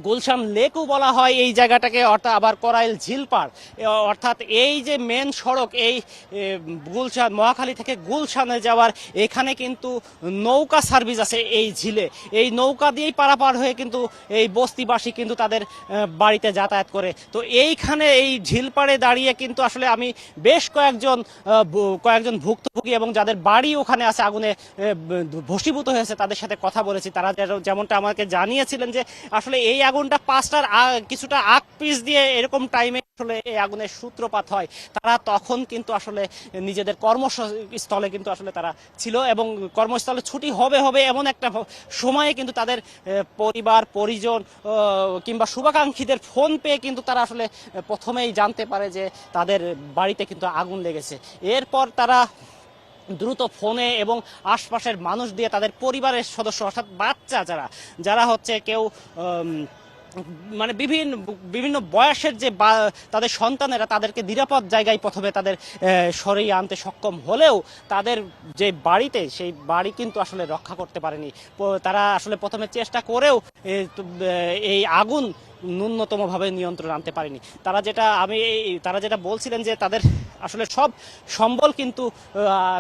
গুলশান লেকও বলা হয় এই জায়গাটাকে, অর্থাৎ আবার করাইল ঝিলপাড়, অর্থাৎ এই যে মেন সড়ক এই গুলশান মহাখালী থেকে গুলশানে যাওয়ার, এখানে কিন্তু নৌকা সার্ভিস আছে এই ঝিলে। এই নৌকা দিয়েই পারাপার হয়ে কিন্তু এই বস্তিবাসী কিন্তু তাদের বাড়িতে যাতায়াত করে। তো এইখানে এই ঝিলপাড়ে দাঁড়িয়ে কিন্তু আসলে আমি বেশ কয়েকজন ভুক্তভোগী এবং যাদের বাড়ি ওখানে আছে আগুনে ভস্মীভূত হয়েছে তাদের সাথে কথা বলেছি। তারা যেমনটা আমাকে জানিয়েছিলেন যে আসলে এই আগুনটা 5টার কিছুটা আগ পিছ দিয়ে এরকম টাইমে আসলে এই আগুনের সূত্রপাত হয়। তারা তখন কিন্তু আসলে নিজেদের কর্মস্থলে কিন্তু আসলে তারা ছিল এবং কর্মস্থলে ছুটি হবে এমন একটা সময়ে কিন্তু তাদের পরিবার পরিজন কিংবা শুভাকাঙ্ক্ষীদের ফোন পেয়ে কিন্তু তারা আসলে প্রথমেই জানতে পারে যে তাদের বাড়িতে কিন্তু আগুন লেগেছে। এরপর তারা দ্রুত ফোনে এবং আশপাশের মানুষ দিয়ে তাদের পরিবারের সদস্য অর্থাৎ বাচ্চা যারা হচ্ছে কেউ মানে বিভিন্ন বয়সের যে তাদের সন্তানেরা, তাদেরকে নিরাপদ জায়গায় প্রথমে তাদের সরিয়ে আনতে সক্ষম হলেও তাদের যে বাড়িতে সেই বাড়ি কিন্তু আসলে রক্ষা করতে পারেনি। তারা আসলে প্রথমে চেষ্টা করেও এই আগুন ন্যূনতমভাবে নিয়ন্ত্রণ আনতে পারেনি। তারা যেটা বলছিলেন যে তাদের আসলে সব সম্বল কিন্তু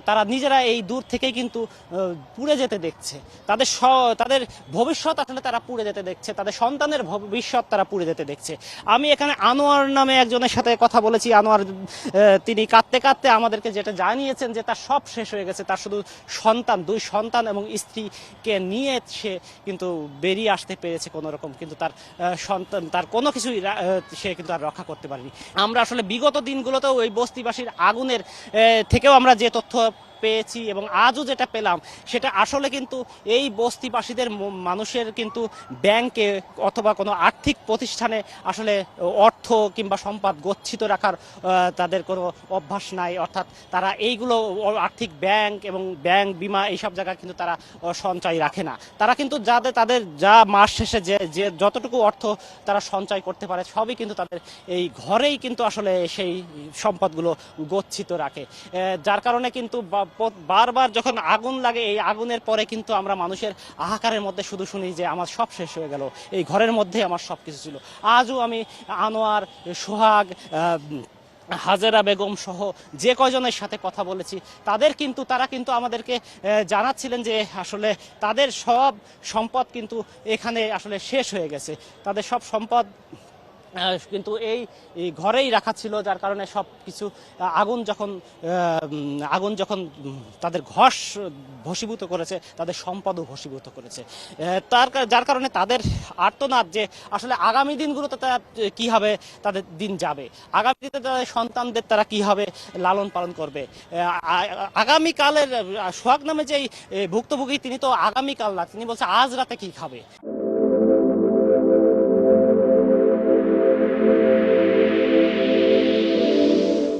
তারা নিজেরা এই দূর থেকেই কিন্তু পুড়ে যেতে দেখছে। তাদের ভবিষ্যৎ আসলে তারা পুড়ে যেতে দেখছে, তাদের সন্তানের ভবিষ্যৎ তারা পুড়ে যেতে দেখছে। আমি এখানে আনোয়ার নামে একজনের সাথে কথা বলেছি। আনোয়ার তিনি কাঁদতে কাঁদতে আমাদেরকে যেটা জানিয়েছেন যে তার সব শেষ হয়ে গেছে, তার শুধু দুই সন্তান এবং স্ত্রীকে নিয়ে সে কিন্তু বেরিয়ে আসতে পেরেছে কোনো রকম, কিন্তু তার কোনো কিছুই সে কিন্তু আর রক্ষা করতে পারেনি। আমরা আসলে বিগত দিনগুলোতেও ওই বস্তিবাসীর আগুনের থেকেও আমরা যে তথ্য পেয়েছি এবং আজও যেটা পেলাম সেটা আসলে কিন্তু এই বস্তিবাসীদের মানুষের কিন্তু ব্যাংকে অথবা কোনো আর্থিক প্রতিষ্ঠানে আসলে অর্থ কিংবা সম্পদ গচ্ছিত রাখার তাদের কোনো অভ্যাস নাই। অর্থাৎ তারা এইগুলো আর্থিক ব্যাংক এবং ব্যাংক বিমা এইসব জায়গায় কিন্তু তারা সঞ্চয় রাখে না। তারা কিন্তু তাদের যা মাস শেষে যে যতটুকু অর্থ তারা সঞ্চয় করতে পারে সবই কিন্তু তাদের এই ঘরেই কিন্তু আসলে সেই সম্পদগুলো গচ্ছিত রাখে। যার কারণে কিন্তু বারবার যখন আগুন লাগে, এই আগুনের পরে কিন্তু আমরা মানুষের হাহাকারের মধ্যে শুধু শুনি যে আমার সব শেষ হয়ে গেল, এই ঘরের মধ্যে আমার সব কিছু ছিল। আজও আমি আনোয়ার, সোহাগ, হাজেরা বেগম সহ যে কয়জনের সাথে কথা বলেছি তারা কিন্তু আমাদেরকে জানাচ্ছিলেন যে আসলে তাদের সব সম্পদ কিন্তু এখানে আসলে শেষ হয়ে গেছে। তাদের সব সম্পদ কিন্তু এই ঘরেই রাখা ছিল, যার কারণে সব কিছু আগুন যখন তাদের ঘর ভস্মীভূত করেছে, তাদের সম্পদও ভস্মীভূত করেছে। যার কারণে তাদের আর্তনাদ যে আসলে আগামী দিনগুলোতে তারা কীভাবে তাদের দিন যাবে, আগামী দিনে তাদের সন্তানদের তারা কীভাবে লালন পালন করবে। আগামীকালের সোহাগ নামে যেই ভুক্তভোগী তিনি তো আগামীকাল না, তিনি বলছে আজ রাতে কি খাবে।